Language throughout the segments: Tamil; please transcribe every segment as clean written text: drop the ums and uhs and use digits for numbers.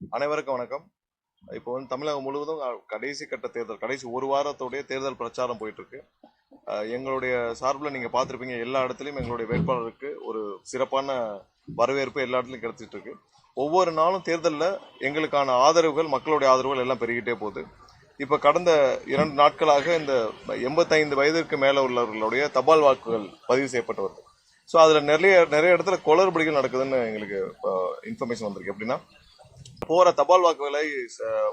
அனைவருக்கும் வணக்கம். இப்போ வந்து தமிழகம் முழுவதும் கடைசி கட்ட தேர்தல், கடைசி ஒரு வாரத்துடைய தேர்தல் பிரச்சாரம் போயிட்டு இருக்கு. எங்களுடைய சார்பில் நீங்கள் பார்த்துருப்பீங்க, எல்லா இடத்துலையும் எங்களுடைய வேட்பாளருக்கு ஒரு சிறப்பான வரவேற்பு எல்லா இடத்துலையும் கிடைச்சிட்டு இருக்கு. ஒவ்வொரு நாளும் தேர்தலில் எங்களுக்கான ஆதரவுகள், மக்களுடைய ஆதரவுகள் எல்லாம் பெருகிட்டே போகுது. இப்போ கடந்த 2 நாட்களாக இந்த 85 வயதிற்கு மேலே உள்ளவர்களுடைய தபால் வாக்குகள் பதிவு செய்யப்பட்டு வருது. ஸோ அதில் நிறைய இடத்துல குளறுபடிகள் நடக்குதுன்னு எங்களுக்கு இன்ஃபர்மேஷன் வந்திருக்கு. எப்படின்னா, போற தபால் வாக்குகளை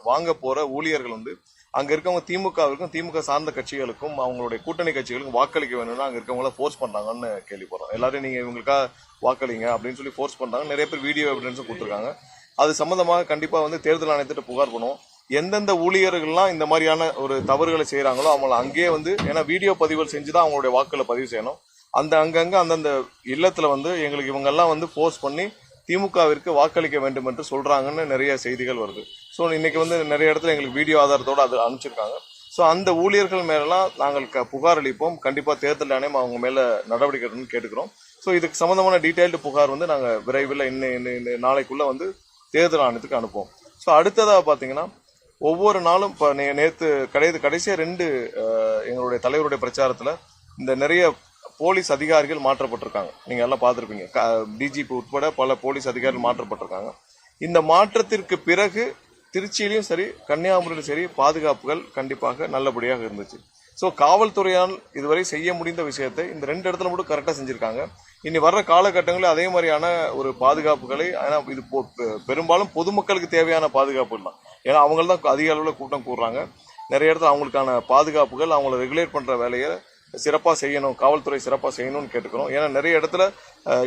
வாங்க போற ஊழியர்கள் வந்து அங்க இருக்கவங்க திமுகவிற்கும் திமுக சார்ந்த கட்சிகளுக்கும் அவங்களுடைய கூட்டணி கட்சிகளுக்கும் வாக்களிக்க வேணும்னா அங்க இருக்கவங்கள ஃபோர்ஸ் பண்றாங்கன்னு கேள்விப்படுறோம். எல்லாரும் நீங்க இவங்களுக்காக வாக்களிங்க அப்படின்னு சொல்லி ஃபோர்ஸ் பண்றாங்க. நிறைய பேர் வீடியோ எவிடன்ஸும் கொடுத்துருக்காங்க. அது சம்பந்தமாக கண்டிப்பா வந்து தேர்தல் ஆணையத்திட்ட புகார் பண்ணுவோம். எந்தெந்த ஊழியர்கள்லாம் இந்த மாதிரியான ஒரு தவறுகளை செய்யறாங்களோ அவங்கள அங்கேயே வந்து, ஏன்னா வீடியோ பதிவுகள் செஞ்சுதான் அவங்களுடைய வாக்குகளை பதிவு செய்யணும். அங்கங்க அந்தந்த இல்லத்துல வந்து எங்களுக்கு இவங்கெல்லாம் வந்து ஃபோர்ஸ் பண்ணி திமுகவிற்கு வாக்களிக்க வேண்டும் என்று சொல்றாங்கன்னு நிறைய செய்திகள் வருது. ஸோ இன்னைக்கு வந்து நிறைய இடத்துல எங்களுக்கு வீடியோ ஆதாரத்தோடு அது அனுப்பிச்சிருக்காங்க. ஸோ அந்த ஊழியர்கள் மேலாம் நாங்கள் புகார் அளிப்போம். கண்டிப்பாக தேர்தல் ஆணையம் அவங்க மேல நடவடிக்கை எடுக்கணும்னு கேட்டுக்கிறோம். ஸோ இதுக்கு சம்பந்தமான டீடைல்டு புகார் வந்து நாங்கள் விரைவில் இன்னும் நாளைக்குள்ள வந்து தேர்தல் ஆணையத்துக்கு அனுப்புவோம். ஸோ அடுத்ததாக பார்த்தீங்கன்னா, ஒவ்வொரு நாளும் இப்போ நேற்று கடைசியாக 2 எங்களுடைய தலைவருடைய பிரச்சாரத்தில் இந்த நிறைய போலீஸ் அதிகாரிகள் மாற்றப்பட்டிருக்காங்க. நீங்க எல்லாம் பார்த்துருப்பீங்க. டிஜிபி உட்பட பல போலீஸ் அதிகாரிகள் மாற்றப்பட்டிருக்காங்க. இந்த மாற்றத்திற்கு பிறகு திருச்சியிலும் சரி, கன்னியாகுமரியிலும் சரி, பாதுகாப்புகள் கண்டிப்பாக நல்லபடியாக இருந்துச்சு. ஸோ காவல்துறையால் இதுவரை செய்ய முடிந்த விஷயத்தை இந்த 2 இடத்துல மட்டும் கரெக்டாக செஞ்சிருக்காங்க. இனி வர்ற காலகட்டங்களில் அதே மாதிரியான ஒரு பாதுகாப்புகளை, ஏன்னா இது பெரும்பாலும் பொதுமக்களுக்கு தேவையான பாதுகாப்பு தான். ஏன்னா அவங்க தான் அதிக அளவில் கூட்டம் கூடுறாங்க. நிறைய இடத்துல அவங்களுக்கான பாதுகாப்புகள், அவங்களை ரெகுலேட் பண்ற வேலையை சிறப்பாக செய்யணும், காவல்துறை சிறப்பாக செய்யணும்னு கேட்டுக்கிறோம். ஏன்னா நிறைய இடத்துல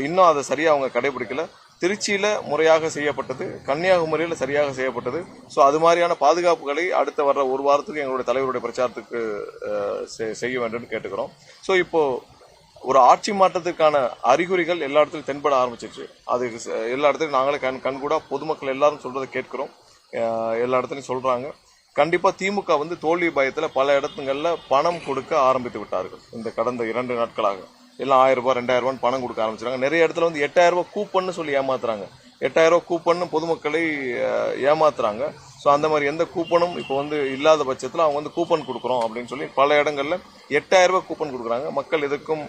இன்னும் அதை சரியாக அவங்க கடைபிடிக்கல. திருச்சியில் முறையாக செய்யப்பட்டது, கன்னியாகுமரியில் சரியாக செய்யப்பட்டது. ஸோ அது மாதிரியான பாதுகாப்புகளை அடுத்த வர்ற ஒரு வாரத்துக்கு எங்களுடைய தலைவருடைய பிரச்சாரத்துக்கு செய்ய வேண்டும் கேட்டுக்கிறோம். ஸோ இப்போ ஒரு ஆட்சி மாற்றத்துக்கான அறிகுறிகள் எல்லா இடத்துலையும் தென்பட ஆரம்பிச்சிருச்சு. அது எல்லா இடத்துலையும் நாங்களே கண்கூடா பொதுமக்கள் எல்லாரும் சொல்றதை கேட்கிறோம். எல்லா இடத்துலையும் சொல்றாங்க. கண்டிப்பா திமுக வந்து தோல்வி பயத்துல பல இடத்துங்கள்ல பணம் கொடுக்க ஆரம்பித்து விட்டார்கள். இந்த கடந்த 2 நாட்களாக எல்லாம் 1000 ரூபாய் 2000 ரூபாய் பணம் கொடுக்க ஆரம்பிச்சிருக்காங்க. நிறைய இடத்துல வந்து 8000 ரூபாய் கூப்பன்னு சொல்லி ஏமாத்துறாங்க. 8000 ரூபாய் கூப்பன்னு பொதுமக்களை ஏமாத்துறாங்க. ஸோ அந்த மாதிரி எந்த கூப்பனும் இப்போ வந்து இல்லாத பட்சத்தில் அவங்க வந்து கூப்பன் கொடுக்குறோம் அப்படின்னு சொல்லி பல இடங்கள்ல 8000 ரூபாய் கூப்பன் கொடுக்குறாங்க. மக்கள் எதுக்கும்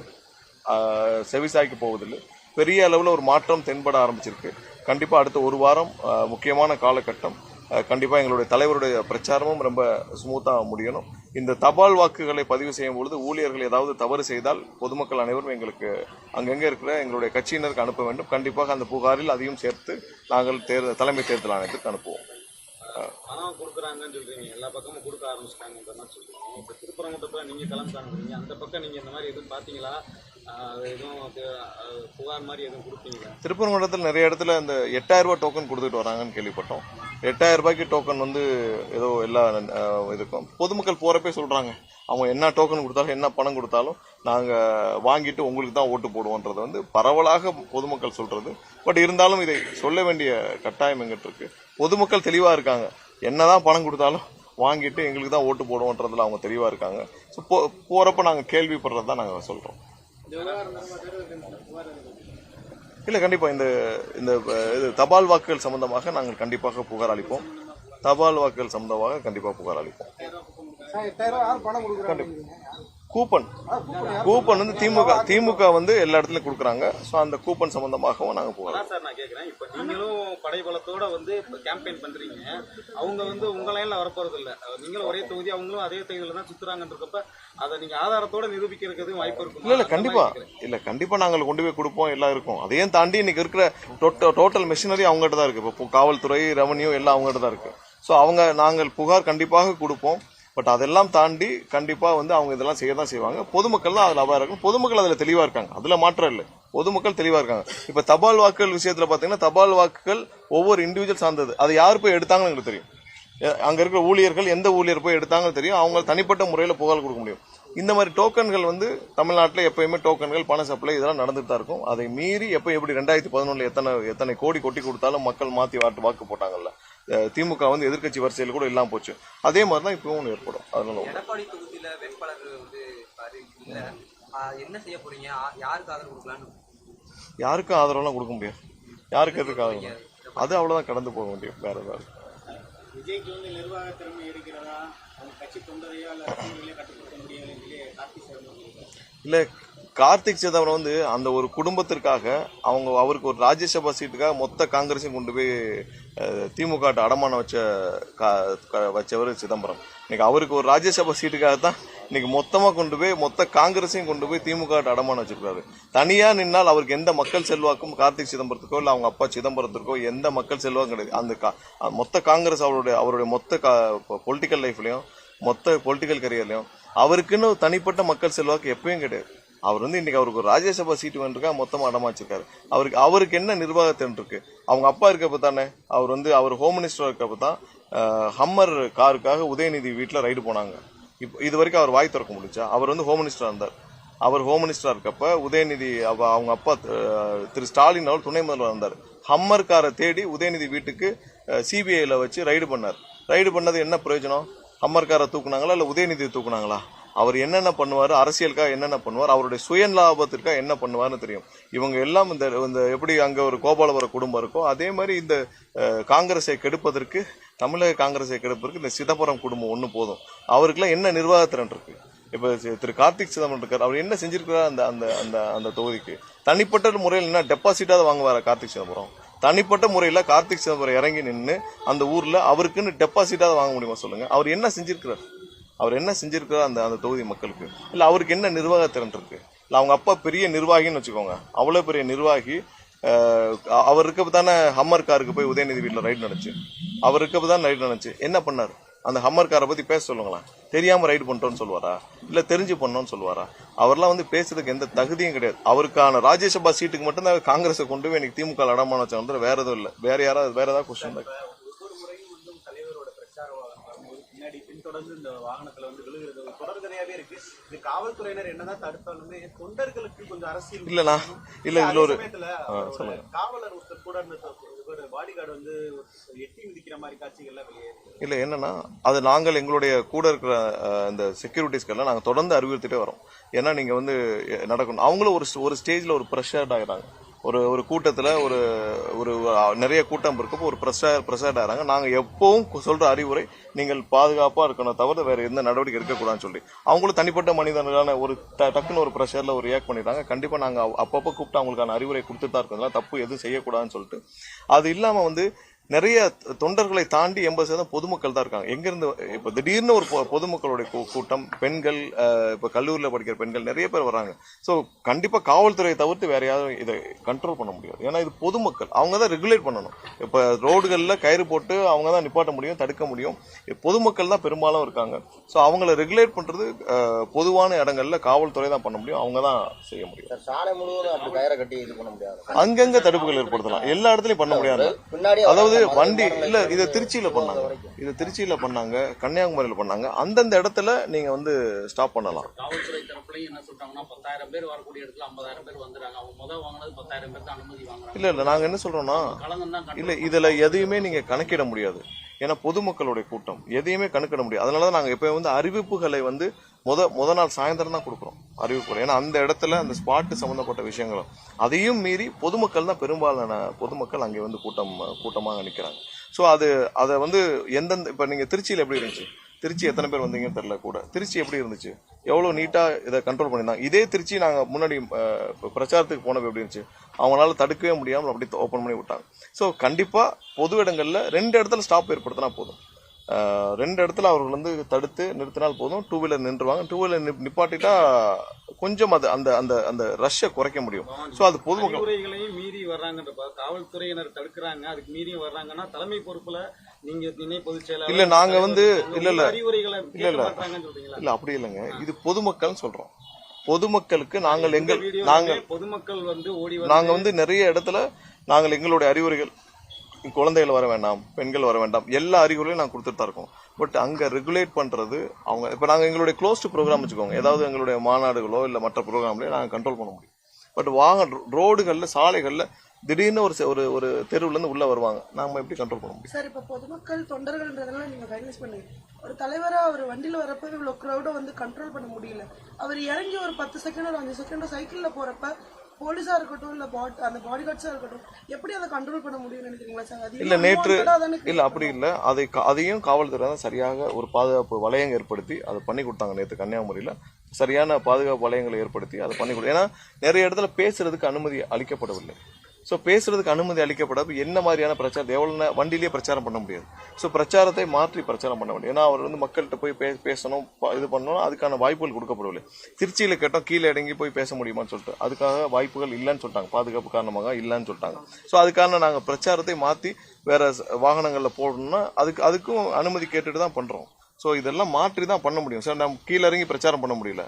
செவிசாய்க்கு போவதில்லை. பெரிய அளவில் ஒரு மாற்றம் தென்பட ஆரம்பிச்சிருக்கு. கண்டிப்பாக அடுத்த ஒரு வாரம் முக்கியமான காலகட்டம். கண்டிப்பாக எங்களுடைய தலைவருடைய பிரச்சாரமும் ரொம்ப ஸ்மூத்தாக முடியணும். இந்த தபால் வாக்குகளை பதிவு செய்யும் பொழுது ஊழியர்கள் ஏதாவது தவறு செய்தால் பொதுமக்கள் அனைவரும் எங்களுக்கு அங்கங்கே இருக்கிற எங்களுடைய கட்சியினருக்கு அனுப்ப வேண்டும். கண்டிப்பாக அந்த புகாரில் அதையும் சேர்த்து நாங்கள் தலைமை தேர்தல் ஆணையத்துக்கு அனுப்புவோம். பணம் கொடுக்குறாங்கன்னு சொல்றீங்க, எல்லா பக்கமும் கொடுக்க ஆரம்பிச்சிட்டாங்கன்ற மாதிரி சொல்றீங்க. இப்போ திருப்பரங்குன்றத்தில் நீங்க களம் காணுறீங்க, அந்த பக்கம் நீங்க இந்த மாதிரி எதுவும் பார்த்தீங்களா? எதுவும் புகார் மாதிரி எதுவும் கொடுப்பீங்களா? திருப்பரங்குன்றத்தில் நிறைய இடத்துல இந்த 8000 ரூபாய் டோக்கன் கொடுத்துட்டு வராங்கன்னு கேள்விப்பட்டோம். 8000 ரூபாய்க்கு டோக்கன் வந்து ஏதோ எல்லா இதுக்கும் பொதுமக்கள் போறப்பே சொல்றாங்க, அவங்க என்ன டோக்கன் கொடுத்தாலும் என்ன பணம் கொடுத்தாலும் நாங்க வாங்கிட்டு உங்களுக்கு தான் ஓட்டு போடுவோன்றது வந்து பரவலாக பொதுமக்கள் சொல்றது. பட் இருந்தாலும் இதை சொல்ல வேண்டிய கட்டாயம் எங்கிட்ட இருக்கு. பொதுமக்கள் தெளிவா இருக்காங்க. என்னதான் பணம் கொடுத்தாலும் வாங்கிட்டு எங்களுக்கு தான் ஓட்டு போடுவோன்றதுல அவங்க தெளிவா இருக்காங்க. ஸோ போறப்ப நாங்க கேள்விப்படுறதுதான் நாங்க சொல்றோம். இல்ல, கண்டிப்பா இந்த இந்த இது தபால் வாக்குகள் சம்பந்தமாக நாங்கள் கண்டிப்பாக புகார் அளிப்போம். தபால் வாக்குகள் சம்பந்தமாக கண்டிப்பாக புகார் அளிப்போம். கூப்பன் வந்து திமுக வந்து எல்லா இடத்துலயும் கொடுக்குறாங்க. ஸோ அந்த கூப்பன் சம்பந்தமாகவும் நாங்கள் புகார். சார் நான் கேட்குறேன், இப்போ நீங்களும் படைபலத்தோட வந்து கேம்பெயின் பண்றீங்க, அவங்க வந்து உங்க லைன்ல வரப்போறது இல்லை. நீங்களும் ஒரே தொகுதி, அவங்களும் அதே தொகுதியில தான் சுத்துறாங்கன்றப்ப அதை நீங்க ஆதாரத்தோட நிரூபிக்கிறதுக்கு வாய்ப்பு இருக்கும். இல்ல கண்டிப்பா நாங்கள் கொண்டு போய் கொடுப்போம். எல்லாம் இருக்கும். அதையும் தாண்டி இன்னைக்கு இருக்கிற டோட்டல் மெஷினரி அவங்ககிட்ட தான் இருக்கு. இப்போ காவல்துறை, ரெவன்யூ எல்லாம் அவங்ககிட்ட தான் இருக்கு. ஸோ நாங்கள் புகார் கண்டிப்பாக கொடுப்போம். பட் அதெல்லாம் தாண்டி கண்டிப்பா வந்து அவங்க இதெல்லாம் செய்யதான் செய்வாங்க. பொதுமக்கள் தான் அதுல அபாயம் இருக்கும். பொதுமக்கள் அதுல தெளிவா இருக்காங்க. அதுல மாற்றம் இல்லை. பொதுமக்கள் தெளிவா இருக்காங்க. இப்ப தபால் வாக்குகள் விஷயத்துல பாத்தீங்கன்னா, தபால் வாக்குகள் ஒவ்வொரு இண்டிவிஜுவல் சார்ந்தது. அது யார் போய் எடுத்தாங்கன்னு எங்களுக்கு தெரியும். அங்க இருக்கிற ஊழியர்கள் எந்த ஊழியர் போய் எடுத்தாங்கன்னு தெரியும். அவங்க தனிப்பட்ட முறையில புகார் கொடுக்க முடியும். இந்த மாதிரி டோக்கன்கள் வந்து தமிழ்நாட்டில் எப்பயுமே டோக்கன்கள், பண சப்ளை இதெல்லாம் நடந்துட்டு தான் இருக்கும். அதை மீறி எப்படி 2011 எத்தனை கோடி கொட்டி கொடுத்தாலும் மக்கள் மாத்தி வாக்கு போட்டாங்கல்ல. திமுக வந்து எதிர்கட்சி வரிசையில் கூட இல்லாம போச்சு. அதே மாதிரி தான் இப்பவும் ஏற்படும். அதனால எடப்பாடி தொகுதியில வேட்பாளர் வந்து என்ன செய்ய போறீங்க? யாருக்கு ஆதரவு கொடுக்கலான்னு? யாருக்கும் ஆதரவுலாம் கொடுக்க முடியாது. யாருக்கு எதுக்கு ஆதரவு? அது அவ்வளோதான், கடந்து போக முடியும், வேற ஏதாவது. விஜய்க்கு வந்து நிர்வாக திறமை இருக்கிறதா, அவங்க கட்சி தொண்டரையோ அல்ல ரசிகர்களையோ கட்டுப்படுத்த முடியாதுன்னு சொல்லி கார்த்திக் சிதம்பரம் இல்லை, கார்த்திக் சிதம்பரம் வந்து அந்த ஒரு குடும்பத்திற்காக அவருக்கு ஒரு ராஜ்யசபா சீட்டுக்காக மொத்த காங்கிரஸையும் கொண்டு போய் திமுக அடமானம் வச்சவர் சிதம்பரம். இன்னைக்கு அவருக்கு ஒரு ராஜ்யசபா சீட்டுக்காக தான் இன்னைக்கு மொத்தமாக கொண்டு போய் மொத்த காங்கிரஸையும் கொண்டு போய் திமுக அடமானம் வச்சிருக்காரு. தனியாக நின்னால் அவருக்கு எந்த மக்கள் செல்வாக்கும் கார்த்திக் சிதம்பரத்துக்கோ இல்லை அவங்க அப்பா சிதம்பரத்திற்கோ எந்த மக்கள் செல்வாக்கும் கிடையாது. அந்த மொத்த காங்கிரஸ் அவருடைய மொத்த பொலிட்டிக்கல் லைஃப்லையும் மொத்த பொலிட்டிக்கல் கரியர்லையும் அவருக்குன்னு தனிப்பட்ட மக்கள் செல்வாக்கு எப்பயும் கிடையாது. அவர் வந்து இன்னைக்கு அவருக்கு ஒரு ராஜ்யசபா சீட்டு வேண்டிருக்கா, மொத்தமாக அடமாச்சிருக்காரு. அவருக்கு என்ன நிர்வாகத்திறன் இருக்கு? அவங்க அப்பா இருக்கப்ப தானே அவர் ஹோம் மினிஸ்டர் இருக்கப்ப தான் ஹம்மர் காருக்காக உதயநிதி வீட்டில் ரைடு போனாங்க. இது வரைக்கும் அவர் வாய் திறக்க முடிச்சா? அவர் வந்து ஹோம் மினிஸ்டராக இருந்தார். அவர் ஹோம் மினிஸ்டராக இருக்கப்ப உதயநிதி அவங்க அப்பா திரு ஸ்டாலின் அவர் துணை முதல்வர் இருந்தார். ஹம்மர் காரை தேடி உதயநிதி வீட்டுக்கு சிபிஐல வச்சு ரைடு பண்ணார். ரைடு பண்ணது என்ன பிரயோஜனம்? ஹம்மர் காரை தூக்குனாங்களா இல்லை உதயநிதியை தூக்குனாங்களா? அவர் என்னென்ன பண்ணுவார், அரசியலுக்காக என்னென்ன பண்ணுவார், அவருடைய சுய லாபத்திற்காக என்ன பண்ணுவார்னு தெரியும். இவங்க எல்லாம் இந்த எப்படி அங்கே ஒரு கோபாலபுர குடும்பம் இருக்கோ அதே மாதிரி இந்த காங்கிரஸை கெடுப்பதற்கு, தமிழக காங்கிரஸை கெடுப்பதற்கு இந்த சிதம்பரம் குடும்பம் ஒன்று போதும். அவருக்குலாம் என்ன நிர்வாகத்திறன் இருக்கு? இப்போ திரு கார்த்திக் சிதம்பரம் இருக்கார், அவர் என்ன செஞ்சிருக்கிறார் அந்த அந்த அந்த அந்த தொகுதிக்கு? தனிப்பட்ட முறையில் என்ன டெபாசிட்டாவது வாங்குவாரா கார்த்திக் சிதம்பரம்? தனிப்பட்ட முறையில் கார்த்திக் சிதம்பரம் இறங்கி நின்று அந்த ஊரில் அவருக்குன்னு டெபாசிட்டாவது வாங்க முடியுமா சொல்லுங்க? அவர் என்ன செஞ்சிருக்கிறார்? அந்த அந்த தொகுதி மக்களுக்கு? இல்லை அவருக்கு என்ன நிர்வாகத்திறன் இருக்கு? இல்லை அவங்க அப்பா பெரிய நிர்வாகின்னு வச்சுக்கோங்க, அவ்வளோ பெரிய நிர்வாகி. அவர் இருக்கப்ப தானே ஹம்மர் காருக்கு போய் உதயநிதி வீட்டில் ரைடு நடந்துச்சு. அவர் இருக்கப்ப தான் ரைடு நடந்துச்சு. என்ன பண்ணார்? அந்த ஹம்மர் காரை பற்றி பேச சொல்லுங்களேன். தெரியாமல் ரைடு பண்ணிட்டோன்னு சொல்லுவாரா, இல்லை தெரிஞ்சு பண்ணோன்னு சொல்லுவாரா? அவர்லாம் வந்து பேசுறதுக்கு எந்த தகுதியும் கிடையாது. அவருக்கான ராஜ்யசபா சீட்டுக்கு மட்டும்தான் காங்கிரஸை கொண்டு போய் இன்னைக்கு திமுக அடமானம் வச்சாங்க, வேற எதுவும் இல்லை. வேற ஏதாவது கொஸ்டின் தான். ஒவ்வொரு முறையும் வந்து தலைவரோட பிரச்சார வாகனம் பின்னாடி பின்தொடர்ந்து இந்த வாகனத்துல வந்து விழுகிறது தொடர்கதையாவே இருக்கு. இது காவல்துறையினர் என்னதான் தடுத்தாலுமே தொண்டர்களுக்கு கொஞ்சம் அரசியல் இதுல ஒரு காவலர் ஒருத்தர் கூட பாடிகார்டு வந்து எட்டி மிதிக்கிற மாதிரி காட்சிகள்லாம் வெளியேறுது. இல்லை என்னன்னா, அது நாங்கள் எங்களுடைய கூட இருக்கிற இந்த செக்யூரிட்டிஸ்க்கெல்லாம் நாங்கள் தொடர்ந்து அறிவுறுத்திட்டே வரோம். ஏன்னா நீங்கள் வந்து நடக்கணும். அவங்களும் ஒரு ஸ்டேஜில் ஒரு ப்ரெஷர்ட் ஆகிறாங்க. ஒரு கூட்டத்தில் ஒரு நிறைய கூட்டம் இருக்கப்போ ஒரு ப்ரெஷர்ட் ஆகிறாங்க. நாங்கள் எப்பவும் சொல்கிற அறிவுரை, நீங்கள் பாதுகாப்பாக இருக்கணும், தவிர வேறு எந்த நடவடிக்கை இருக்கக்கூடாதுன்னு சொல்லி. அவங்களும் தனிப்பட்ட மனிதர்களான ஒரு டக்குன்னு ஒரு ப்ரெஷரில் ஒரு ரியாக்ட் பண்ணிடுறாங்க. கண்டிப்பாக நாங்கள் அப்பப்போ கூப்பிட்டு அவங்களுக்கான அறிவுரை கொடுத்துட்டு தான் இருக்கிறதுனால தப்பு எதுவும் செய்யக்கூடாதுன்னு சொல்லிட்டு. அது இல்லாமல் வந்து நிறைய தொண்டர்களை தாண்டி 80% பொதுமக்கள் தான் இருக்காங்க. எங்கிருந்து இப்போ திடீர்னு ஒரு பொதுமக்களுடைய கூட்டம், பெண்கள், இப்போ கல்லூரியில் படிக்கிற பெண்கள் நிறைய பேர் வர்றாங்க. ஸோ கண்டிப்பாக காவல்துறையை தவிர்த்து வேற யாரும் இதை கண்ட்ரோல் பண்ண முடியாது. ஏன்னா இது பொதுமக்கள், அவங்க தான் ரெகுலேட் பண்ணணும். இப்போ ரோடுகளில் கயிறு போட்டு அவங்க தான் நிப்பாட்ட முடியும், தடுக்க முடியும். பொதுமக்கள் தான் பெரும்பாலும் இருக்காங்க. ஸோ அவங்கள ரெகுலேட் பண்ணுறது பொதுவான இடங்களில் காவல்துறை தான் பண்ண முடியும், அவங்க தான் செய்ய முடியும். சாலை முழுவதும் அப்படி கயிறை கட்டி இது பண்ண முடியாது. அங்கங்க தடுப்புகள் ஏற்படுத்தலாம், எல்லா இடத்துலையும் பண்ண முடியாது. அதாவது வண்டி இல்ல, இதை திருச்சியில பண்ணாங்க, கன்னியாகுமரியில பண்ணாங்க. அந்தந்த இடத்துல நீங்க வந்து ஸ்டாப் பண்ணலாம். காவல்துறை தரப்புலையும் என்ன சொல்றாங்கன்னா 10,000 பேர் வரக்கூடிய இடத்துல 50,000 பேர் வந்துறாங்க. அவங்க முதல் வாங்கினது 10,000 பேருக்கு அனுமதி வாங்குறாங்க. இல்ல நாங்க என்ன சொல்றோம்னா, இல்ல இதுல எதையுமே நீங்க கணக்கிட முடியாது. ஏன்னா பொதுமக்களுடைய கூட்டம், எதையுமே கணக்கிட முடியாது. அதனாலதான் நாங்க எப்ப வந்து அறிவிப்புகளை வந்து முத நாள் சாயந்தரம் தான் கொடுக்குறோம் அறிவிப்புகள். ஏன்னா அந்த இடத்துல அந்த ஸ்பாட்டு சம்பந்தப்பட்ட விஷயங்களும் அதையும் மீறி பொதுமக்கள் தான், பெரும்பாலான பொதுமக்கள் அங்கே வந்து கூட்டமாக நிற்கிறாங்க. ஸோ அதை வந்து எந்தெந்த, இப்போ நீங்கள் திருச்சியில் எப்படி இருந்துச்சு, திருச்சி எத்தனை பேர் வந்தீங்கன்னு தெரியல கூட, திருச்சி எப்படி இருந்துச்சு, எவ்வளோ நீட்டாக இதை கண்ட்ரோல் பண்ணியிருந்தாங்க. இதே திருச்சி நாங்கள் முன்னாடி பிரச்சாரத்துக்கு போனது எப்படி இருந்துச்சு, அவங்களால தடுக்கவே முடியாமல் அப்படி ஓப்பன் பண்ணி விட்டாங்க. ஸோ கண்டிப்பாக பொது இடங்களில் 2 இடத்துல ஸ்டாப் ஏற்படுத்தினா போதும். 2 இடத்துல அவர்கள் வந்து தடுத்து நிறுத்தினால் போதும். 2 வீலர் நின்றுவாங்க. 2 வீலர் நிப்பாட்டிட்டா கொஞ்சம் அந்த அந்த அந்த ரஷ்ஷை குறைக்க முடியும். ஸோ அது பொதுமக்கள் அறிவுரைகளையும் மீறி வர்றாங்கன்றப்ப காவல்துறையினர் தடுக்கிறாங்க, அதுக்கு மீறி வர்றாங்கன்னா தலைமை பொறுப்புல நீங்க துணை பொதுச் செயலாளர் இல்ல நாங்க வந்து இல்ல அறிவுரைகளை இல்ல அப்படி இல்லைங்க, இது பொதுமக்கள் சொல்றோம். பொதுமக்களுக்கு பொதுமக்கள் வந்து நாங்க வந்து நிறைய இடத்துல நாங்கள் எங்களுடைய அறிவுரைகள், குழந்தைகள் வர வேண்டாம், பெண்கள் வர வேண்டாம், எல்லா அறிவுரையும் நாங்கள் கொடுத்துட்டு தான் இருக்கோம். பட் அங்கே ரெகுலேட் பண்ணுறது அவங்க, இப்போ நாங்கள் எங்களுடைய க்ளோஸ்டு ப்ரோக்ராம் வச்சுக்கோங்க, ஏதாவது எங்களுடைய மாநாடுகளோ இல்லை மற்ற ப்ரோக்ராம்லேயே நாங்கள் கண்ட்ரோல் பண்ண முடியும். பட் ரோடுகளில், சாலைகளில் திடீர்னு ஒரு தெருவுலேருந்து உள்ளே வருவாங்க, நாம எப்படி கண்ட்ரோல் பண்ண முடியும்? சார், இப்போ பொதுமக்கள் தொண்டர்கள்ன்றதெல்லாம் நீங்கள் கைட்லைன்ஸ் பண்ணுங்க. ஒரு தலைவராக அவர் வண்டியில் வரப்போ இவ்வளோ க்ரௌடை வந்து கண்ட்ரோல் பண்ண முடியல. அவர் இறங்கி ஒரு 10 செகண்ட் ஒரு 5 செகண்ட் சைக்கிளில் போகிறப்ப போலீஸா இருக்கட்டும் இல்ல அந்த பாடி கார்ட்ஸா இருக்கட்டும் எப்படி அதை கண்ட்ரோல் பண்ண முடியும்னு நினைக்கிறீங்களா சார்? அது இல்ல நேற்று unwanted-ஆ இல்ல அப்படி இல்ல, அதையும் காவல்துறை தான் சரியாக ஒரு பாதுகாப்பு வளையம் ஏற்படுத்தி அதை பண்ணி கொடுத்தாங்க. நேற்று கன்னியாகுமரியில சரியான பாதுகாப்பு வளையங்களை ஏற்படுத்தி அதை பண்ணி கொடு. ஏன்னா நிறைய இடத்துல பேசுறதுக்கு அனுமதி அளிக்கப்படவில்லை. ஸோ பேசுறதுக்கு அனுமதி அளிக்கப்படாது. என்ன மாதிரியான பிரச்சாரம், எவ்வளோ வண்டியிலேயே பிரச்சாரம் பண்ண முடியாது. ஸோ பிரச்சாரத்தை மாற்றி பிரச்சாரம் பண்ண முடியும். ஏன்னா அவர் வந்து மக்கள்கிட்ட போய் பேசணும், இது பண்ணணும், அதுக்கான வாய்ப்புகள் கொடுக்கப்படவில்லை. திருச்சியில் கேட்டோம், கீழே இறங்கி போய் பேச முடியுமான்னு சொல்லிட்டு அதுக்காக வாய்ப்புகள் இல்லைன்னு சொல்லிட்டாங்க, பாதுகாப்பு காரணமாக இல்லைன்னு சொல்லிட்டாங்க. ஸோ அதுக்கான நாங்கள் பிரச்சாரத்தை மாற்றி வேற வாகனங்களில் போடணும்னா அதுக்கும் அனுமதி கேட்டுட்டு தான் பண்ணுறோம். ஸோ இதெல்லாம் மாற்றி தான் பண்ண முடியும் சார். நம்ம கீழே இறங்கி பிரச்சாரம் பண்ண முடியல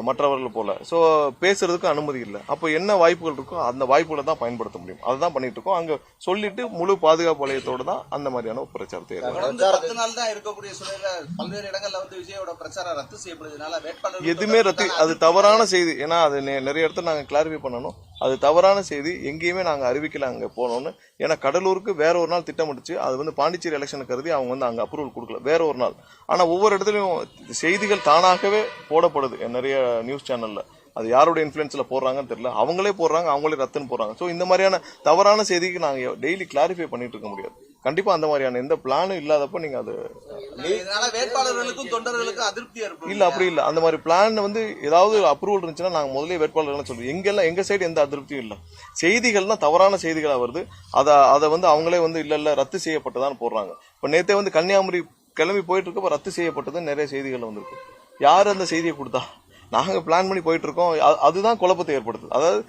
மற்றவர்கள் போல. ஸோ பேசுறதுக்கு அனுமதி இல்லை. அப்போ என்ன வாய்ப்புகள் இருக்கோ அந்த வாய்ப்புகளை தான் பயன்படுத்த முடியும். அதை தான் பண்ணிட்டு இருக்கோம். அங்கே சொல்லிட்டு முழு பாதுகாப்பு வலயத்தோடு தான் அந்த மாதிரியான ஒரு பிரச்சாரத்தை தொடர்ந்து 10 நாள் தான் இருக்கக்கூடிய சூழல்ல பல்வேறு இடங்கள்ல வந்து விஜயோட பிரச்சாரம் ரத்து செய்யப்படுறதுனால வேட்பாளர் எதுவுமே ரத்து, அது தவறான செய்தி. ஏன்னா அது நிறைய இடத்துல நாங்கள் கிளாரிஃபை பண்ணணும். அது தவறான செய்தி, எங்கேயுமே நாங்கள் அறிவிக்கல அங்கே போனோன்னு. ஏன்னா கடலூருக்கு வேற ஒரு நாள் திட்டமிட்டுச்சு. அது வந்து பாண்டிச்சேரி எலெக்ஷனை கருதி அவங்க வந்து அங்கே அப்ரூவல் கொடுக்கல, வேற ஒரு நாள். ஆனால் ஒவ்வொரு இடத்துலையும் செய்திகள் தானாகவே போடப்படுது நிறைய நியூஸ் சேனல்ல. அது யாரோட இன்ஃப்ளூயன்ஸ்ல போடுறாங்கன்னு தெரியல, அவங்களே போடுறாங்க, அவங்களே ரத்துன்னு போடுறாங்க. ஸோ இந்த மாதிரியான தவறான செய்திக்கு நாங்கள் டெய்லி கிளாரிஃபை பண்ணிட்டு இருக்க முடியாது. கண்டிப்பா அந்த மாதிரியான எந்த பிளானும் இல்லாதப்ப நீங்க அது இதனால வேட்பாளர்களுக்கும் தொண்டர்களுக்கும் அதிருப்தியா இருக்கும். இல்ல, அப்படி இல்ல. அந்த மாதிரி பிளான் வந்து ஏதாவது அப்ரூவல் இருந்துச்சுன்னா நாங்க முதலே வேட்பாளர்கள் சொல்றோம். எங்க சைடு எந்த அதிருப்தியும் இல்ல. செய்திகள் தான் தவறான செய்திகளா வருது. அதை வந்து அவங்களே வந்து இல்ல ரத்து செய்யப்பட்டதான்னு போடுறாங்க. இப்ப நேத்தே வந்து கன்னியாகுமரி கிளம்பி போயிட்டு இருக்கப்ப ரத்து செய்யப்பட்டது நிறைய செய்திகள் வந்திருக்கு. யாரு அந்த செய்தியை கொடுத்தா? நாங்க பிளான் பண்ணி போயிட்டு இருக்கோம். அதுதான் குழப்பத்தை ஏற்படுத்துது. அதாவது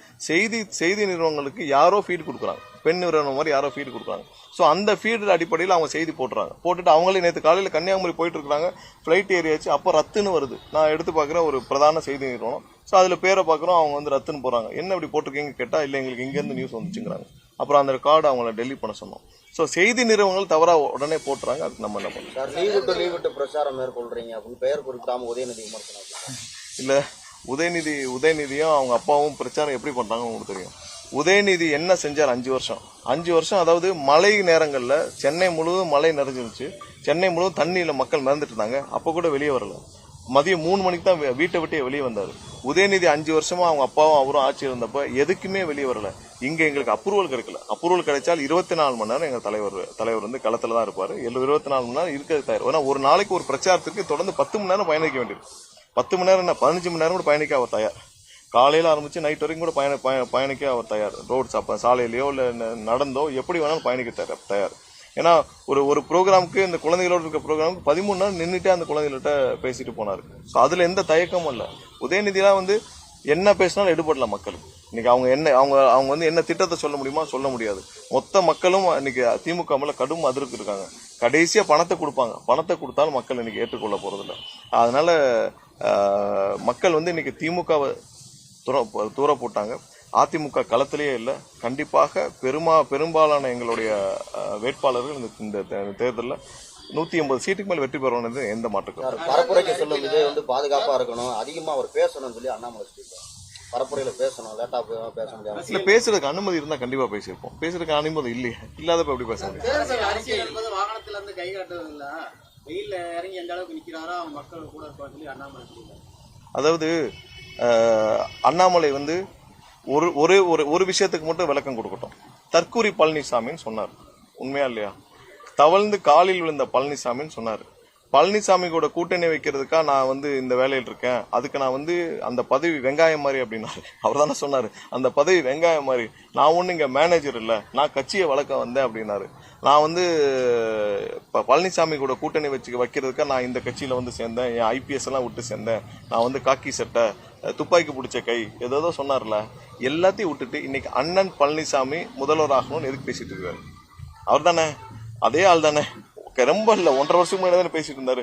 செய்தி நிறுவனங்களுக்கு யாரோ ஃபீட் கொடுக்குறாங்க, பெண் நிறுவனம் மாதிரி யாரோ ஃபீட் கொடுக்குறாங்க. ஸோ அந்த ஃபீடு அடிப்படையில் அவங்க செய்தி போட்டுட்டு அவங்களே நேற்று காலையில் கன்னியாகுமரி போயிட்டு இருக்காங்க, ஃப்ளைட் ஏறியாச்சு, அப்போ ரத்துன்னு வருது. நான் எடுத்து பார்க்குறேன் ஒரு பிரதான செய்தி நிறுவனம். ஸோ அதில் பேரை பார்க்குறோம், அவங்க வந்து ரத்துன்னு போகிறாங்க. என்ன இப்படி போட்டிருக்கீங்க கேட்டால் இல்லை எங்களுக்கு இங்கேருந்து நியூஸ் வந்துச்சுங்கிறாங்க. அப்புறம் அந்த கார்டு அவங்கள டெலிட் பண்ண சொன்னோம். ஸோ செய்தி நிறுவனங்கள் தவறாக உடனே போட்டுறாங்க. அதுக்கு நம்ம என்ன பண்ணுறோம் சார்? லீவ் விட்டு பிரச்சாரம் மேற்கொள்றீங்க அப்படின்னு பெயர் குறிப்பிடாம உதயநிதி விமர்சனம். இல்லை, உதயநிதியும் அவங்க அப்பாவும் பிரச்சாரம் எப்படி பண்ணுறாங்கன்னு உங்களுக்கு தெரியும். உதயநிதி என்ன செஞ்சார் 5 வருஷம், அதாவது மழை நேரங்களில் சென்னை முழுவதும் மழை நிறைஞ்சிருச்சு. சென்னை முழுவதும் தண்ணியில் மக்கள் மிதந்துட்டு இருந்தாங்க. அப்போ கூட வெளியே வரல. மதியம் 3 மணிக்கு தான் வீட்டை விட்டே வெளியே வந்தார். உதயநிதி 5 வருஷமா அவங்க அப்பாவும் அவரும் ஆட்சி இருந்தப்ப எதுக்குமே வெளியே வரல. இங்க எங்களுக்கு அப்ரூவல் கிடைக்கல. அப்ரூவல் கிடைச்சால் 24 மணி நேரம் எங்க தலைவர் வந்து களத்துல தான் இருப்பாரு. 24 மணி நேரம் இருக்கிறது தயார். ஏன்னா ஒரு நாளைக்கு ஒரு பிரச்சாரத்துக்கு தொடர்ந்து 10 மணி நேரம் பயணிக்க வேண்டியிருக்கு. 10 மணி நேரம் என்ன, 15 மணி நேரம் கூட பயணிக்க அவர் தயார். காலையில ஆரம்பிச்சு நைட் வரைக்கும் கூட பயணிக்க அவர் தயார். ரோட்ஸ் அப்ப சாலையிலயோ இல்ல நடந்தோ எப்படி வேணாலும் பயணிக்க தயார். ஏன்னா ஒரு ப்ரோக்ராமுக்கு, இந்த குழந்தைகளோட இருக்க ப்ரோக்ராமுக்கு 13 நேரம் நின்றுட்டே அந்த குழந்தைகள்கிட்ட பேசிட்டு போனாரு. ஸோ அதுல எந்த தயக்கமும் இல்லை. உதயநிதிலாம் வந்து என்ன பேசினாலும் எடுபடலாம் மக்களுக்கு. இன்னைக்கு அவங்க வந்து என்ன திட்டத்தை சொல்ல முடியுமா? சொல்ல முடியாது. மொத்த மக்களும் இன்னைக்கு திமுக மேல கடும் அதிருப்தி இருக்காங்க. கடைசியா பணத்தை கொடுப்பாங்க. பணத்தை கொடுத்தாலும் மக்கள் இன்னைக்கு ஏற்றுக்கொள்ள போறதில்லை. அதனால மக்கள் வந்து இன்னைக்கு திமுகவை தூர போட்டாங்க. அதிமுக களத்திலேயே இல்லை. கண்டிப்பாக பெரும்பாலான எங்களுடைய வேட்பாளர்கள் இந்த தேர்தலில் 180 சீட்டுக்கு மேல் வெற்றி பெறணும். எந்த மாற்றுக்கும் பரப்புரைக்கு சொல்லும் விஜய் வந்து பாதுகாப்பா இருக்கணும், அதிகமா அவர் பேசணும்னு சொல்லி அண்ணாமலை சொல்லியிருக்காரு. பரப்புரையில பேசணும், லேட்டா பேச முடியாது. இல்ல, பேசுறதுக்கு அனுமதி இருந்தா கண்டிப்பா பேசியிருப்போம். பேசுறதுக்கு அனுமதி இல்லையே, இல்லாதப்ப எப்படி பேச முடியும்? அரசியல் என்பது வாகனத்துல இருந்து கை காட்டுறது இல்ல, வெயில்ல இறங்கி எந்த அளவுக்கு நிக்கிறாரோ அவங்க மக்கள் கூட இருப்பான்னு சொல்லி அண்ணாமலை சொல்லியிருக்காரு. அதாவது அண்ணாமலை வந்து ஒரு விஷயத்துக்கு மட்டும் விளக்கம் கொடுக்கட்டும். தற்கூரி பழனிசாமின்னு சொன்னார். உண்மையா இல்லையா? தவழ்ந்து காலில் விழுந்த பழனிசாமின்னு சொன்னார். பழனிசாமி கூட கூட்டணி வைக்கிறதுக்கா நான் வந்து இந்த வேலையில் இருக்கேன், அதுக்கு நான் வந்து அந்த பதவி வெங்காயம் மாதிரி அப்படின்னாரு. அவர் தானே சொன்னாரு அந்த பதவி வெங்காயம் மாதிரி, நான் ஒன்றும் இங்கே மேனேஜர் இல்லை, நான் கட்சியை வளர்க்க வந்தேன் அப்படின்னாரு. நான் வந்து பழனிசாமி கூட கூட்டணி வைக்கிறதுக்கா நான் இந்த கட்சியில் வந்து சேர்ந்தேன், என் ஐபிஎஸ் எல்லாம் விட்டு சேர்ந்தேன், நான் வந்து காக்கி சட்டை, துப்பாக்கி பிடிச்ச கை, ஏதோ சொன்னார்ல, எல்லாத்தையும் விட்டுட்டு இன்னைக்கு அண்ணன் பழனிசாமி முதல்வராகணும்னு எதுக்கு பேசிட்டு இருக்காரு? அவர் தானே, அதே ஆள் தானே. ரொம்ப இல்லை, 1.5 வருஷத்துக்கு முன்னாடி தானே பேசிட்டு இருந்தாரு.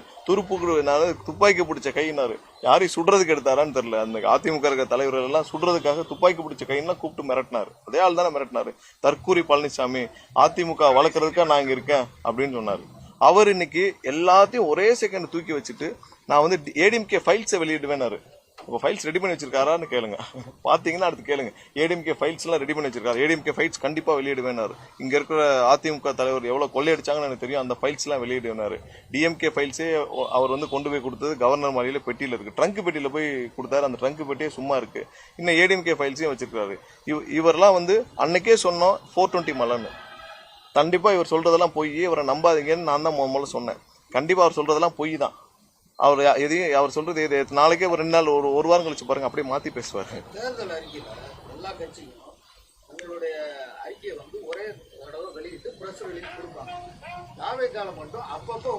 துப்பாக்கி பிடிச்ச கைனாரு. யாரையும் சுடுறதுக்கு எடுத்தாரான்னு தெரியல. அந்த அதிமுக இருக்க தலைவர்கள் எல்லாம் சுடுறதுக்காக துப்பாக்கி பிடிச்ச கைன்னா கூப்பிட்டு மிரட்டினாரு. அதே ஆள் தானே மிரட்டினாரு. தற்கூரி பழனிசாமி அதிமுக வளர்க்கறதுக்காக நான் இங்க இருக்கேன் அப்படின்னு சொன்னாரு. அவர் இன்னைக்கு எல்லாத்தையும் ஒரே செகண்ட் தூக்கி வச்சுட்டு நான் வந்து ஏடிஎம்கே ஃபைல்ஸை வெளியிடுவேனாரு. இப்போ ஃபைல்ஸ் ரெடி பண்ணி வச்சிருக்காரான்னு கேளுங்க. பார்த்தீங்கன்னா அடுத்து கேளுங்க. ஏடிஎம்கே ஃபைல்ஸ் எல்லாம் ரெடி பண்ணி வச்சிருக்காரு. ஏடிஎம்கே ஃபைல்ஸ் கண்டிப்பா வெளியிடுவேனாரு. இங்க இருக்கிற அதிமுக தலைவர் எவ்வளவு கொள்ளையடிச்சாங்கன்னு எனக்கு தெரியும். அந்த ஃபைல்ஸ் எல்லாம் வெளியிடுவேனாரு. டிஎம்கே ஃபைல்ஸே அவர் வந்து கொண்டு போய் கொடுத்தது கவர்னர் மாளிகையில பெட்டியில இருக்கு. ட்ரங்க் பெட்டியில போய் கொடுத்தாரு. அந்த ட்ரங்க் பெட்டியே சும்மா இருக்கு. இன்னும் ஏடிஎம்கே ஃபைல்ஸையும் வச்சிருக்காரு. இவரெல்லாம் வந்து அன்னைக்கே சொன்னோம் 420 மலைன்னு. கண்டிப்பா இவர் சொல்றதெல்லாம் பொய், இவரை நம்பாதீங்கன்னு நான் தான் முதல்ல சொன்னேன். கண்டிப்பா அவர் சொல்றதெல்லாம் பொய் தான். அவர் எதையும் அவர் சொல்றது எது நாளைக்கே ஒரு 2 நாள் ஒரு வாரம் கழிச்சு பாருங்க அப்படியே மாத்தி பேசுவாரு. தேர்தல் அறிக்கையில எல்லா கட்சியும் உங்களுடைய அறிக்கையை வந்து ஒரே தடவை வெளியிட்டு பிரஸ் ரிலீஸ் கொடுப்பாங்க. தாவேக்கால மட்டும் அப்பப்போ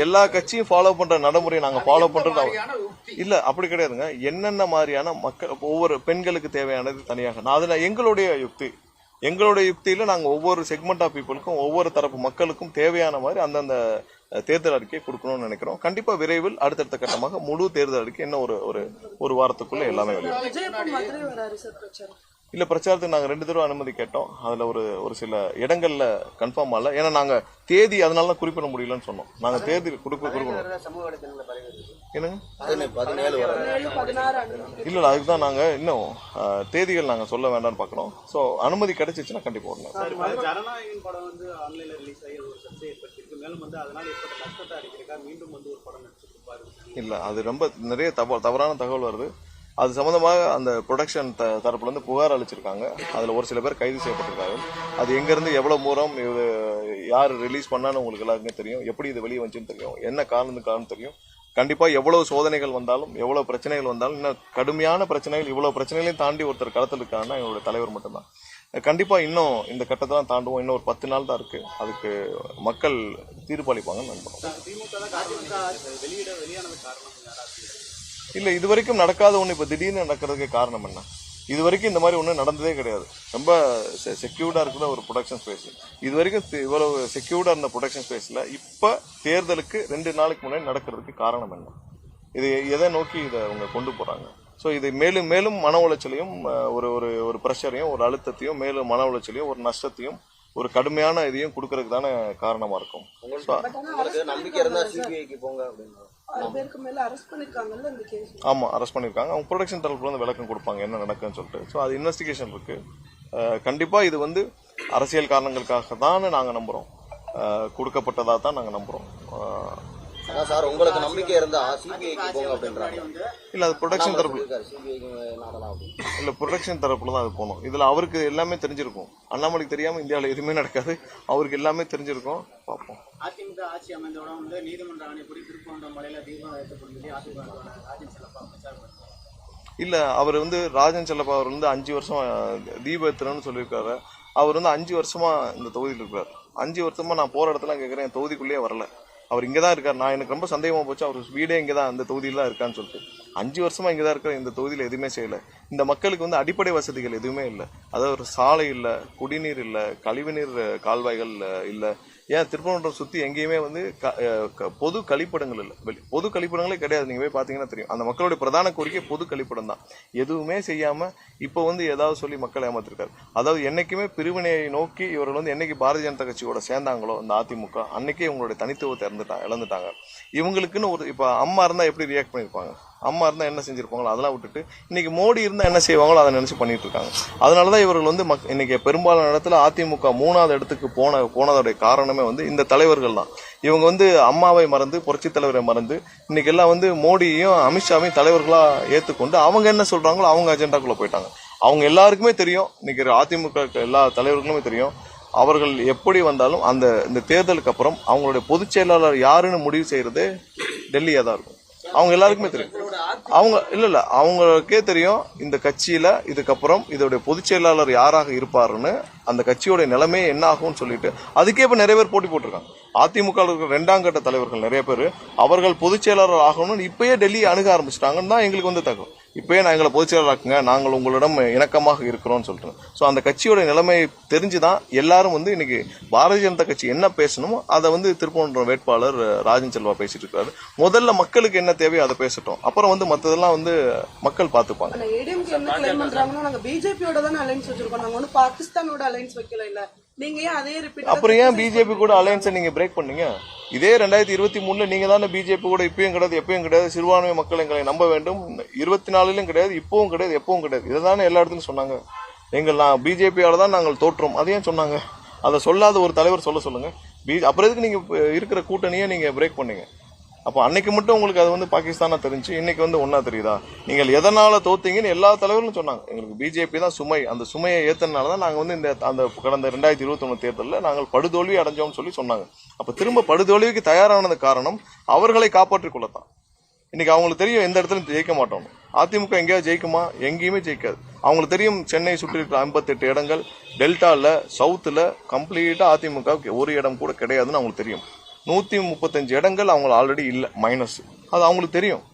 எல்லா கட்சியும் ஃபாலோ பண்ற நடைமுறையை நாங்க ஃபாலோ பண்றது யுக்தி இல்ல, அப்படி கிடையாதுங்க. என்னென்ன மாதிரியான மக்கள் ஒவ்வொரு பெண்களுக்கு தேவையானது தனியாக அதுல எங்களுடைய யுக்தியில நாங்க ஒவ்வொரு செக்மெண்ட் ஆஃப் பீப்புளுக்கும் ஒவ்வொரு தரப்பு மக்களுக்கும் தேவையான மாதிரி அந்தந்த தேர்தல் அறிக்கையை கொடுக்கணும்னு நினைக்கிறோம். கண்டிப்பா விரைவில் அடுத்தடுத்த கட்டமாக முழு தேர்தல் அறிக்கை இன்னும் ஒரு வாரத்துக்குள்ள எல்லாமே வெளியிடும். விஜய் எப்ப மதுரை வராரு சார் பிரச்சாரம்? இல்ல, பிரச்சாரத்துக்கு நாங்க 2 தடவை அனுமதி கேட்டோம். அதுல ஒரு சில இடங்கள்ல கன்ஃபார்ம் ஆகல. ஏன்னா நாங்க தேதி அதனால குறிப்பிட முடியலன்னு சொன்னோம். நாங்க தேதி கொடுக்கணும். சமூக வலைதளங்களில் பரவி என்னங்க 17 வர 17, 16 அனுமதி. இல்ல அதுக்குதான் நாங்க இன்னும் தேதிகள் நாங்க சொல்ல வேண்டாம்னு பாக்குறோம். சோ அனுமதி கிடைச்சிச்சுன்னா கண்டிப்பா வரணும். சார், இப்ப ஜனநாயகன் படம் வந்து ஆன்லைன்ல ரிலீஸ் ஆகி ஒரு சர்ச்சை ஏற்பட்டிருக்கு. மேலும் வந்து அதனால ஏற்பட்ட நஷ்டத்தை அறிக்கிறதுக்காக மீண்டும் வந்து ஒரு படம் நடிச்சிருப்பாரு. இல்ல, அது ரொம்ப நிறைய தவறான தகவல் வருது. அது சம்பந்தமாக அந்த ப்ரொடக்ஷன் தரப்புல இருந்து புகார் அளிச்சிருக்காங்க. அதுல ஒரு சில பேர் கைது செய்யப்பட்டிருக்காங்க. அது எங்க இருந்து எவ்வளவு தூரம் இது யார் ரிலீஸ் பண்ணான்னு உங்களுக்கு எல்லாருக்குமே தெரியும். எப்படி இது வெளியே வந்துச்சுன்னு தெரியும். என்ன காரணம் தெரியும். கண்டிப்பா எவ்வளவு சோதனைகள் வந்தாலும் எவ்வளவு பிரச்சனைகள் வந்தாலும் இன்னும் கடுமையான பிரச்சனைகள் இவ்வளவு பிரச்சனைகளையும் தாண்டி ஒருத்தர் களத்தில் இருக்காருன்னா எங்களுடைய தலைவர் மட்டும்தான். கண்டிப்பா இன்னும் இந்த கட்டத்தை தான் தாண்டுவோம். இன்னும் ஒரு 10 நாள் தான் இருக்கு. அதுக்கு மக்கள் தீர்ப்பளிப்பாங்கன்னு நம்புறோம். வெளியானது காரணம் இல்ல, இது வரைக்கும் நடக்காத ஒண்ணு இப்ப திடீர்னு நடக்கிறதுக்கு காரணம் என்ன? இது வரைக்கும் இந்த மாதிரி ஒண்ணு நடந்ததே கிடையாது. ரொம்ப செக்யூர்டா இருக்கிற ஒரு ப்ரொடக்ஷன் ஸ்பேஸ். இது வரைக்கும் இவ்வளவு செக்யூர்டா இருந்த ப்ரொடக்ஷன் ஸ்பேஸ்ல இப்ப தேர்தலுக்கு 2 நாளைக்கு முன்னாடி நடக்கிறதுக்கு காரணம் என்ன? இது எதை நோக்கி இதை அவங்க கொண்டு போறாங்க? ஸோ இது மேலும் மேலும் மன உளைச்சலையும் ஒரு ப்ரெஷரையும் ஒரு அழுத்தத்தையும் மேலும் மன உளைச்சலையும் ஒரு நஷ்டத்தையும் ஒரு கடுமையான இதையும் கொடுக்கறதுக்கு தானே காரணமா இருக்கும். உங்களுக்கு நம்பிக்கை இருந்தா சிபிஐக்கு போங்க அப்படின்னு 6 பேருக்கு மேல அரெஸ்ட் பண்ணிருக்காங்கல்ல இந்த கேஸ். ஆமா, அரெஸ்ட் பண்ணிருக்காங்க. அவங்க ப்ரொடக்ஷன் தரப்புல இருந்து விளக்கம் கொடுப்பாங்க என்ன நடக்குன்னு சொல்லிட்டு. ஸோ அது இன்வெஸ்டிகேஷன் இருக்கு. கண்டிப்பா இது வந்து அரசியல் காரணங்களுக்காக தான் நாங்க நம்புறோம். கொடுக்கப்பட்டதா தான் நாங்க நம்புறோம். அதான் சார், உங்களுக்கு நம்பிக்கை இருந்தா சிபிஐக்கு போங்க அப்படின்றாங்க. இல்ல, அது ப்ரொடக்ஷன் தரப்புல சிபிஐக்கு நாடலாம் அப்படின்னு. இல்ல, ப்ரொடக்ஷன் தரப்புல தான் அது போகணும். இதுல அவருக்கு எல்லாமே தெரிஞ்சிருக்கும். அண்ணாமலைக்கு தெரியாம இந்தியாவில் எதுவுமே நடக்காது. அவருக்கு எல்லாமே தெரிஞ்சிருக்கும். பார்ப்போம். அதிமுக ஆட்சி அமைந்தோட வந்து நீதிமன்ற ஆணையப்படி திருப்பரங்குன்றம் மலையில தீபம் ஏற்றப்படும் சொல்லி அதிமுக ராஜன் செல்லப்பா பிரச்சாரம் பண்ணுறாங்க. இல்ல, அவர் வந்து ராஜன் செல்லப்பா அவர் வந்து 5 வருஷம் தீபத்திரன்னு சொல்லியிருக்காரு. அவர் வந்து 5 வருஷமா இந்த தொகுதியில் இருக்கிறார். 5 வருஷமா நான் போற இடத்துல கேட்கிறேன், என் தொகுதிக்குள்ளேயே வரல. அவர் இங்கதான் இருக்கார். நான் எனக்கு ரொம்ப சந்தேகமா போச்சு. அவர் வீடே இங்கதான் அந்த தொகுதியில தான் இருக்கான்னு சொல்லிட்டு 5 வருஷமா இங்கதான் இருக்க. இந்த தொகுதியில எதுவுமே செய்யல. இந்த மக்களுக்கு வந்து அடிப்படை வசதிகள் எதுவுமே இல்லை. அதாவது ஒரு சாலை இல்ல, குடிநீர் இல்ல, கழிவுநீர் கால்வாய்கள் இல்ல. ஏன் திருப்பரங்குன்றம் சுத்தி எங்கேயுமே வந்து பொது கழிப்பிடங்கள் இல்லை. பொது கழிப்பிடங்களே கிடையாது. நீங்க போய் பாத்தீங்கன்னா தெரியும். அந்த மக்களுடைய பிரதான கோரிக்கை பொது கழிப்பிடம் தான். எதுவுமே செய்யாம இப்ப வந்து ஏதாவது சொல்லி மக்களை ஏமாத்திருக்காரு. அதாவது என்னைக்குமே பிரிவினையை நோக்கி இவர்கள் வந்து என்னைக்கு பாரதிய ஜனதா கட்சியோட சேர்ந்தாங்களோ இந்த அதிமுக, அன்னைக்கே இவங்களுடைய தனித்துவத்தை இழந்துட்டாங்க. இவங்களுக்குன்னு ஒரு இப்ப அம்மா இருந்தா எப்படி ரியாக்ட் பண்ணிருப்பாங்க, அம்மா இருந்தா என்ன செஞ்சிருப்பாங்களோ அதெல்லாம் விட்டுட்டு இன்னைக்கு மோடி இருந்தா என்ன செய்வாங்களோ அதை நினைச்சு பண்ணிட்டு இருக்காங்க. அதனாலதான் இவர்கள் வந்து இன்னைக்கு பெரும்பாலான இடத்துல அதிமுக 3வது இடத்துக்கு போனதோடைய காரணமே வந்து இந்த தலைவர்கள் தான். இவங்க வந்து அம்மாவை மறந்து புரட்சி தலைவரை மறந்து இன்னைக்கு எல்லாம் வந்து மோடியையும் அமித்ஷாவையும் தலைவர்களா ஏத்துக்கொண்டு அவங்க என்ன சொல்றாங்களோ அவங்க அஜெண்டாக்குள்ள போயிட்டாங்க. அவங்க எல்லாருக்குமே தெரியும். இன்னைக்கு அதிமுக எல்லா தலைவர்களுமே தெரியும். அவர்கள் எப்படி வந்தாலும் இந்த தேர்தலுக்கு அப்புறம் அவங்களுடைய பொதுச் செயலாளர் யாருன்னு முடிவு செய்யறது டெல்லியா தான் இருக்கும். அவங்க எல்லாருக்குமே தெரியும். அவங்களுக்கே தெரியும் இந்த கட்சியில இதுக்கப்புறம் இதோடைய பொதுச் செயலாளர் யாராக இருப்பாருன்னு, அந்த கட்சியோட நிலைமை என்ன ஆகும்னு சொல்லிட்டு அதுக்கே இப்ப நிறைய பேர் போட்டி போட்டிருக்காங்க. அதிமுக இருக்கிற 2ஆம் கட்ட தலைவர்கள் நிறைய பேர் அவர்கள் பொதுச் செயலாளர் ஆகணும்னு இப்பயே டெல்லியை அணுக ஆரம்பிச்சிட்டாங்கன்னு தான் எங்களுக்கு வந்து தகவல். இப்பயே நான் எங்களை பொதுச் செயலாளராக்குங்க, நாங்கள் உங்களிடம் இணக்கமாக இருக்கிறோம்னு சொல்லிட்டு. ஸோ அந்த கட்சியோட நிலைமை தெரிஞ்சுதான் எல்லாரும் வந்து இன்னைக்கு பாரதிய ஜனதா கட்சி என்ன பேசணுமோ அதை வந்து திருப்பரங்குன்றம் வேட்பாளர் ராஜன் செல்வா பேசிட்டு இருக்காரு. முதல்ல மக்களுக்கு என்ன தேவையோ அதை பேசட்டும். அப்புறம் வந்து மற்றதெல்லாம் வந்து மக்கள் பார்த்துப்பாங்க. ஏடிஎம்கே என்ன கிளைம் பண்றாங்கன்னா, நாங்க பிஜேபியோட தானே அலைன்ஸ் வச்சிருக்கோம், நாங்க வந்து பாகிஸ்தானோட அலைன்ஸ் வைக்கல. இல்ல நீங்க ஏன் அதே ரிப்பீட்? அப்புறம் ஏன் பிஜேபி கூட அலையன்ஸை நீங்க பிரேக் பண்ணீங்க? இதே 2023 நீங்க தானே பிஜேபி கூட இப்பயும் கிடையாது, எப்பயும் கிடையாது, சிறுபான்மை மக்கள் எங்களை நம்ப வேண்டும், 24லும் கிடையாது, இப்பவும் கிடையாது, எப்பவும் கிடையாது, இதை தானே எல்லா இடத்துலையும் சொன்னாங்க. நான் பிஜேபியால தான் நாங்கள் தோற்றோம், அதையும் சொன்னாங்க. அதை சொல்லாத ஒரு தலைவர் சொல்லுங்க. அப்புறம் எதுக்கு நீங்க இருக்கிற கூட்டணியை நீங்க பிரேக் பண்ணீங்க? அப்போ அன்னைக்கு மட்டும் உங்களுக்கு அது வந்து பாகிஸ்தானா தெரிஞ்சு இன்னைக்கு வந்து ஒன்னா தெரியுதா? நீங்கள் எதனால தோத்தீங்கன்னு எல்லா தலைவர்களும் சொன்னாங்க. எங்களுக்கு பிஜேபி தான் சுமை, அந்த சுமையை ஏத்தனால தான் நாங்கள் வந்து அந்த கடந்த 2021 தேர்தலில் நாங்கள் படுதோல்வி அடைஞ்சோம்னு சொல்லி சொன்னாங்க. அப்போ திரும்ப படுதோல்விக்கு தயாரானது காரணம் அவர்களை காப்பாற்றிக் கொள்ளத்தான். இன்னைக்கு அவங்களுக்கு தெரியும் எந்த இடத்துலையும் ஜெயிக்க மாட்டோம். அதிமுக எங்கேயாவது ஜெயிக்குமா? எங்கேயுமே ஜெயிக்காது. அவங்களுக்கு தெரியும் சென்னை சுற்றி இருக்கிற 58 இடங்கள், டெல்டாவில் சவுத்தில் கம்ப்ளீட்டாக அதிமுக ஒரு இடம் கூட கிடையாதுன்னு அவங்களுக்கு தெரியும். 135 இடங்கள் அவங்க ஆல்ரெடி இல்லை, மைனஸ். அது அவங்களுக்கு தெரியும்.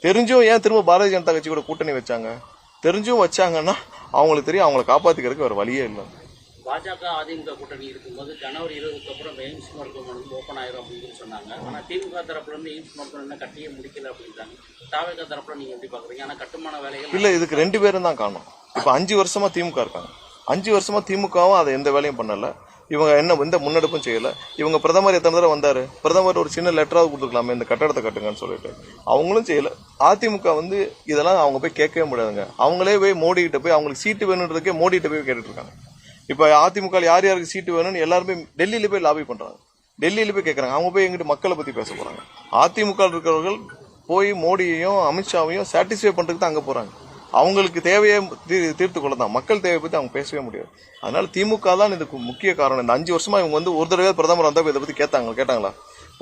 தெரிஞ்சும் ஏன் திரும்ப பாரதிய ஜனதா கட்சி கூட கூட்டணி வச்சாங்க? தெரிஞ்சும் வச்சாங்கன்னா அவங்களுக்கு தெரியும் அவங்களை காப்பாற்றிக்கிறதுக்கு வேறு வழியே இல்லை. பாஜக அதிமுக கூட்டணி இருக்கும்போது ஜனவரி 20க்கு அப்புறம் எய்ம்ஸ் மருத்துவமனை வந்து ஓப்பன் ஆயிரும் அப்படின்னு சொன்னாங்க. ஆனால் திமுக தரப்புல இருந்து எய்ம்ஸ் மருத்துவமனை கட்டியே முடிக்கல அப்படின்றாங்க. தாவேகா தரப்புல நீங்க எப்படி பாக்குறீங்க? ஆனால் கட்டுமான வேலைகள் இல்லை, இதுக்கு 2 பேரும் தான் காரணம். இப்போ 5 வருஷமா திமுக இருக்காங்க. 5 வருஷமா திமுகவும் அதை எந்த வேலையும் பண்ணல. இவங்க எந்த முன்னெடுப்பும் செய்யல. இவங்க பிரதமர் எத்தனை தடவை வந்தாரு? பிரதமர் ஒரு சின்ன லெட்டராவது கொடுத்துருக்கலாமே, இந்த கட்டடத்தை கட்டுங்கன்னு சொல்லிட்டு. அவங்களும் செய்யல. அதிமுக வந்து இதெல்லாம் அவங்க போய் கேட்கவே முடியாதுங்க. அவங்களே போய் மோடி கிட்ட போய் அவங்களுக்கு சீட்டு வேணுன்றதுக்கே மோடி கிட்ட போய் கேட்டுட்டு இருக்காங்க. இப்போ அதிமுக யார் யாருக்கு சீட்டு வேணும்னு எல்லாருமே டெல்லியில போய் லாபி பண்றாங்க, டெல்லியில போய் கேட்கறாங்க. அவங்க போய் எங்கிட்ட மக்களை பத்தி பேச போறாங்க. அதிமுக இருக்கிறவர்கள் போய் மோடியையும் அமித்ஷாவையும் சாட்டிஸ்ஃபை பண்றதுக்கு தான் அங்க போறாங்க. அவங்களுக்கு தேவையை தீர்த்து கொள்ள தான். மக்கள் தேவையை பத்தி அவங்க பேசவே முடியாது. அதனால திமுக தான் இதுக்கு முக்கிய காரணம். இந்த 5 வருஷமா இவங்க வந்து ஒரு தடவை பிரதமர் வந்தா இதை பத்தி கேட்டாங்களா?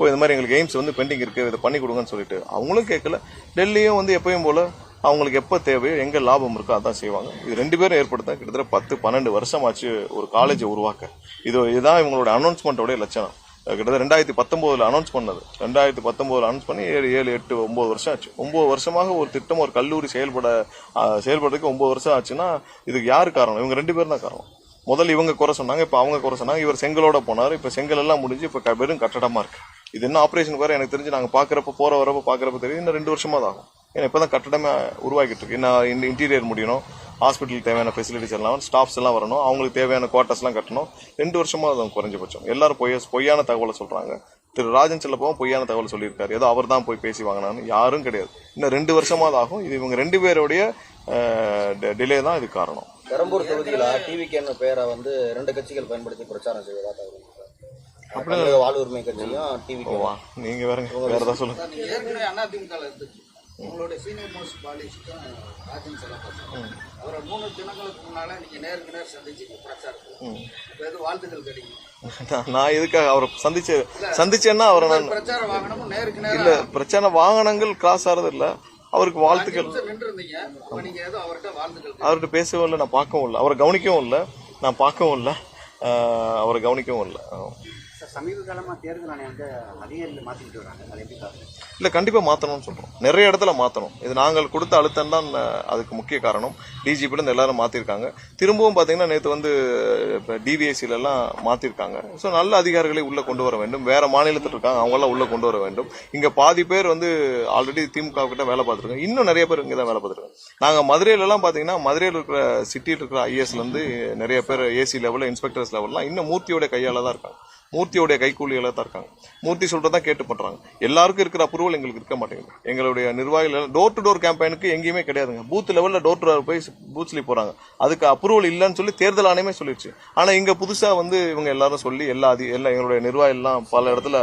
இந்த மாதிரி எங்களுக்கு எய்ம்ஸ் வந்து பெண்டிங் இருக்கு, இதை பண்ணி கொடுங்கன்னு சொல்லிட்டு அவங்களும் கேட்கல. டெல்லியும் வந்து எப்பயும் போல அவங்களுக்கு எப்போ தேவையோ எங்க லாபம் இருக்கோ அதான் செய்வாங்க. இது 2 பேரும் ஏற்படுத்த கிட்டத்தட்ட 10-12 வருஷம் ஆச்சு ஒரு காலேஜை உருவாக்க. இதுதான் இவங்களோட அனௌன்ஸ்மெண்ட்டோடைய லட்சணம். கிட்டத்தட்ட 2019 அனௌன்ஸ் பண்ணது. 2019 அனௌன்ஸ் பண்ணி 7, 8, 9 வருஷம் ஆச்சு. 9 வருஷமாக ஒரு திட்டம், ஒரு கல்லூரி செயல்படுறதுக்கு 9 வருஷம் ஆச்சுன்னா இதுக்கு யாரு காரணம்? இவங்க 2 பேரும் தான் காரணம். முதல்ல இவங்க குறை சொன்னாங்க, இப்ப அவங்க குறை சொன்னாங்க. இவர் செங்கலோட போனாரு, இப்ப செங்கல் எல்லாம் முடிஞ்சு இப்ப வெறும் கட்டடமா இருக்கு. இது என்ன ஆபரேஷன் வர எனக்கு தெரிஞ்சு நாங்க பாக்குறப்ப வரப்ப பாக்குறப்ப தெரியும் இன்னும் 2 வருஷமா தான் ஆகும். ஏன்னா இப்பதான் கட்டடமே உருவாக்கிட்டு இருக்கு. இன்னும் இன்டீரியர் முடியணும், ஹாஸ்பிட்டலுக்கு தேவையான ஃபெசிலிட்டிஸ் எல்லாம், ஸ்டாஃப்ஸ் எல்லாம் வரணும், அவங்களுக்கு தேவையான குவார்டர்ஸ் எல்லாம் கட்டணும். 2 வருஷமா அது குறைஞ்சபட்சம். எல்லாரும் பொய்யான தகவலை சொல்றாங்க. திரு ராஜன் செல்லப்பாவும் பொய்யான தகவல் சொல்லியிருக்காரு, ஏதோ அவர் தான் போய் பேசி வாங்கினான்னு. யாரும் கிடையாது. இன்னும் 2 வருஷமா தான் ஆகும். இது இவங்க 2 பேருடைய டிலே தான் இது காரணம். பெரம்பூர் தொகுதியில் டிவிகேன்னு பேரை வந்து 2 கட்சிகள் பயன்படுத்தி பிரச்சாரம் செய்வதா தகவல். வாழ்வுரிமை கட்சியும் டிவிகே. நீங்க வேற ஏதாவது சொல்லுங்க. ஏற்கனவே அதிமுக இருந்துச்சு. உங்களுடைய சீனியர் மோஸ்ட் பாலிஸ்டும் ராஜன் செல்லப்பா அவரை 3 தினங்களுக்கு முன்னால நீங்க நேருக்கு நேர் சந்திச்சு பிரச்சாரம் எது வாழ்த்துக்கள் கிடைக்கும்? நான் எதுக்காக அவரை சந்திச்சேன்னா அவரை நான் பிரச்சாரம் வாகனமும் நேருக்கு நேரம் இல்ல, பிரச்சனை வாகனங்கள் கிராஸ் ஆறது இல்ல. அவருக்கு வாழ்த்துக்கள். நின்று இருந்தீங்க, நீங்க ஏதோ அவர்கிட்ட வாழ்த்துக்கள். அவர்கிட்ட பேசவும் இல்லை, நான் பார்க்கவும் இல்லை, அவரை கவனிக்கவும் இல்லை, நான் பார்க்கவும் இல்லை, அவரை கவனிக்கவும் இல்லை. சமீப காலமா தேர்தல் ஆணையம் வந்து அதிகாரிகள் மாத்திக்கிட்டு வராங்க, அது எப்படி காரணம்? இல்லை, கண்டிப்பாக மாற்றணும்னு சொல்கிறோம். நிறைய இடத்துல மாற்றணும். இது நாங்கள் கொடுத்த அழுத்தம் தான் அதுக்கு முக்கிய காரணம். டிஜிபிலேருந்து எல்லாரும் மாற்றிருக்காங்க. திரும்பவும் பார்த்தீங்கன்னா நேற்று வந்து இப்போ டிவிஎஸ்சிலெல்லாம் மாற்றிருக்காங்க. ஸோ நல்ல அதிகாரிகளை உள்ளே கொண்டு வர வேண்டும். வேறு மாநிலத்தில் இருக்காங்க, அவங்களாம் உள்ளே கொண்டு வர வேண்டும். இங்கே பாதி பேர் வந்து ஆல்ரெடி திமுக கிட்ட வேலை பார்த்துருக்காங்க. இன்னும் நிறைய பேர் இங்கே தான் வேலை பார்த்துருக்காங்க. நாங்கள் மதுரையிலலாம் பார்த்தீங்கன்னா மதுரையில் இருக்கிற சிட்டியில் இருக்கிற ஐஏஎஸ்லேருந்து நிறைய பேர் ஏசி லெவலில், இன்ஸ்பெக்டர்ஸ் லெவல்லாம் இன்னும் மூர்த்தியோட கையால் தான் இருக்காங்க. மூர்த்தியோடைய கைக்கூலிகளை தான் இருக்காங்க. மூர்த்தி சொல்றதா கேட்டு பண்றாங்க. எல்லாருக்கும் இருக்கிற அப்ரூவல் எங்களுக்கு இருக்க மாட்டேங்குது. எங்களுடைய நிர்வாகிகள் டோர் டு டோர் கேம்பெயினுக்கு எங்கேயுமே கிடையாதுங்க. பூத் லெவல்ல டோர் டு டோர் போய் பூத்ஸ்லி போறாங்க. அதுக்கு அப்ரூவல் இல்லைன்னு சொல்லி தேர்தல் ஆணையமே சொல்லிடுச்சு. ஆனா இங்க புதுசா வந்து இவங்க எல்லாரும் சொல்லி எல்லா எங்களுடைய நிர்வாகிகள்லாம் பல இடத்துல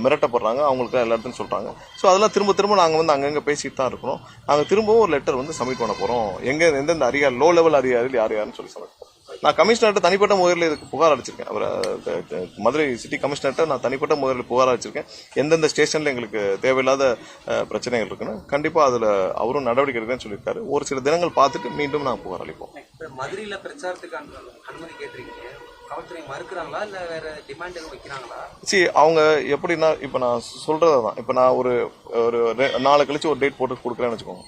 மிரட்டப்படுறாங்க. அவங்களுக்கு எல்லா இடத்துலையும் சொல்றாங்க. ஸோ அதெல்லாம் திரும்ப நாங்கள் வந்து அங்கங்கே பேசிட்டு தான் இருக்கிறோம். நாங்கள் திரும்பவும் ஒரு லெட்டர் வந்து சப்மிட் பண்ண போறோம். எந்தெந்த அதிகாரி, லோ லெவல் அதிகாரிகள் யாருன்னு சொல்லி சப்மிட் பண்ணுறோம். நான் கமிஷனர்கிட்ட தனிப்பட்ட முறையில் இதுக்கு புகார் அளிச்சிருக்கேன். அவர் மதுரை சிட்டி கமிஷனர்கிட்ட நான் தனிப்பட்ட முறையில் புகார் அளிச்சிருக்கேன். எந்தெந்த ஸ்டேஷன்ல எங்களுக்கு தேவையில்லாத பிரச்சனைகள் இருக்குன்னு கண்டிப்பா அதுல அவரும் நடவடிக்கை எடுக்கிறேன்னு சொல்லியிருக்காரு. ஒரு சில தினங்கள் பார்த்துட்டு மீண்டும் நான் புகார் அளிப்போம். மதுரையில பிரச்சாரத்துக்கு அனுமதி கேட்டிருக்கீங்க, காவல்துறை மறுக்கிறாங்களா இல்ல வேற டிமாண்ட் எதுவும் வைக்கிறாங்களா? அவங்க எப்படின்னா, இப்ப நான் சொல்றதுதான், இப்ப நான் ஒரு 4 கழிச்சு ஒரு டேட் போட்டு கொடுக்குறேன்னு வச்சுக்கோங்க.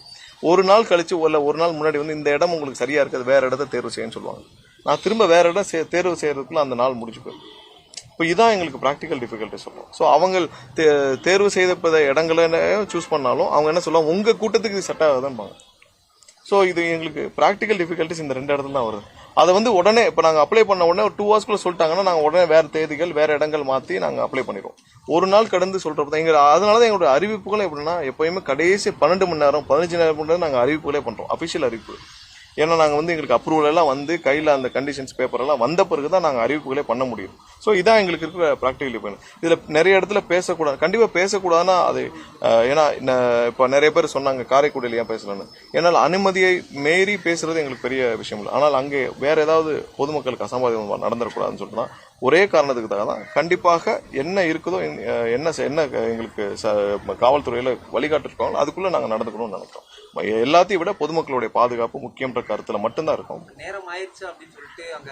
ஒரு நாள் கழிச்சு இல்ல ஒரு நாள் முன்னாடி வந்து இந்த இடம் உங்களுக்கு சரியா இருக்காது, வேற இடத்த தேர்வு செய்யன்னு சொல்லுவாங்க. நான் திரும்ப வேற இடம் தேர்வு செய்யறதுக்குள்ள அந்த நாள் முடிச்சு போயிடும். இப்போ இதான் எங்களுக்கு ப்ராக்டிக்கல் டிஃபிகல்ட்டி சொல்லுவோம். ஸோ அவங்க தேர்வு செய்த இடங்களை சூஸ் பண்ணாலும் அவங்க என்ன சொல்லுவாங்க, உங்க கூட்டத்துக்கு இது செட் ஆகுதுன்னு. ஸோ இது எங்களுக்கு ப்ராக்டிக்கல் டிஃபிகல்ட்டிஸ் இந்த 2 இடத்துல தான் வருது. அதை வந்து உடனே இப்போ நாங்கள் அப்ளை பண்ண உடனே ஒரு 2 hours சொல்லிட்டாங்கன்னா நாங்கள் உடனே வேறு தேதிகள் வேறு இடங்கள் மாற்றி நாங்கள் அப்ளை பண்ணிடுவோம். ஒரு நாள் கடந்து சொல்கிறப்ப அதனால தான் எங்களோட அறிவிப்புகளை எப்படின்னா எப்போயுமே கடைசி 12 மணி நேரம் 15 நேரம் நாங்கள் அறிவிப்புகளே பண்ணுறோம், அஃபிஷியல் அறிவிப்பு. ஏன்னா நாங்கள் வந்து எங்களுக்கு அப்ரூவல் எல்லாம் வந்து கையில் அந்த கண்டிஷன்ஸ் பேப்பர் எல்லாம் வந்த பிறகு தான் நாங்கள் அறிவிப்புகளே பண்ண முடியும். ஸோ இதான் எங்களுக்கு இருக்கிற ப்ராக்டிகலி பண்ணு. இதில் நிறைய இடத்துல பேசக்கூடாது, கண்டிப்பாக பேசக்கூடாதுன்னா அது ஏன்னா இப்போ நிறைய பேர் சொன்னாங்க காரைக்குடியில் ஏன் பேசலன்னு. ஏன்னால் அனுமதியை மீறி பேசுறது எங்களுக்கு பெரிய விஷயம் இல்லை. ஆனால் அங்கே வேற ஏதாவது பொதுமக்களுக்கு அசம்பாவிதம் நடந்துடக்கூடாதுன்னு சொல்லிட்டுனா ஒரே காரணத்துக்காக தான் கண்டிப்பாக என்ன இருக்குதோ என்ன எங்களுக்கு காவல்துறையில் வழிகாட்டிருக்கோம் அதுக்குள்ளே நாங்கள் நடந்துக்கணும்னு நினைக்கிறோம். எல்லாத்தையும் விட பொதுமக்களுடைய பாதுகாப்பு முக்கியன்ற கருத்துல மட்டும்தான் இருக்கும். நேரம் ஆயிடுச்சு அப்படின்னு சொல்லிட்டு அங்க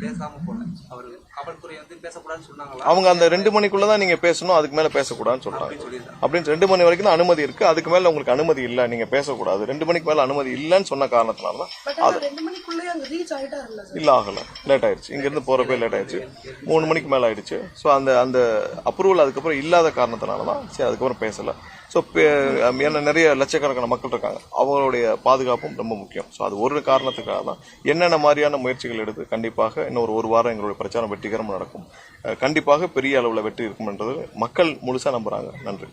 பேசாம போனேன். அவர் காவல்துறை வந்து பேசக்கூடாதுன்னு சொன்னாங்களா? அவங்க அந்த 2 மணிக்குள்ளதான் நீங்க பேசணும், அதுக்கு மேல பேசக்கூடாதுன்னு சொல்றாங்க. அப்படின்னு 2 மணி வரைக்கும் தான் அனுமதி இருக்கு, அதுக்கு மேல உங்களுக்கு அனுமதி இல்ல, நீங்க பேசக்கூடாது. 2 மணிக்கு மேல அனுமதி இல்லன்னு சொன்ன காரணத்தினாலதான் இல்ல ஆகல, லேட் ஆயிடுச்சு. இங்க இருந்து போறப்பே லேட் ஆயிடுச்சு, 3 மணிக்கு மேல ஆயிடுச்சு. ஸோ அந்த அப்ரூவல் அதுக்கப்புறம் இல்லாத காரணத்தினாலதான் சரி அதுக்கப்புறம் பேசல. ஸோ ஏன்னா நிறைய லட்சக்கணக்கான மக்கள் இருக்காங்க, அவங்களுடைய பாதுகாப்பும் ரொம்ப முக்கியம். ஸோ அது ஒரு காரணத்துக்காக தான் என்னென்ன மாதிரியான முயற்சிகள் எடுத்து கண்டிப்பாக இன்னொரு 1 வாரம் எங்களுடைய பிரச்சாரம் வெற்றிகரமாக நடக்கும். கண்டிப்பாக பெரிய அளவில் வெற்றி இருக்கும் என்றது மக்கள் முழுசாக நம்புறாங்க. நன்றி.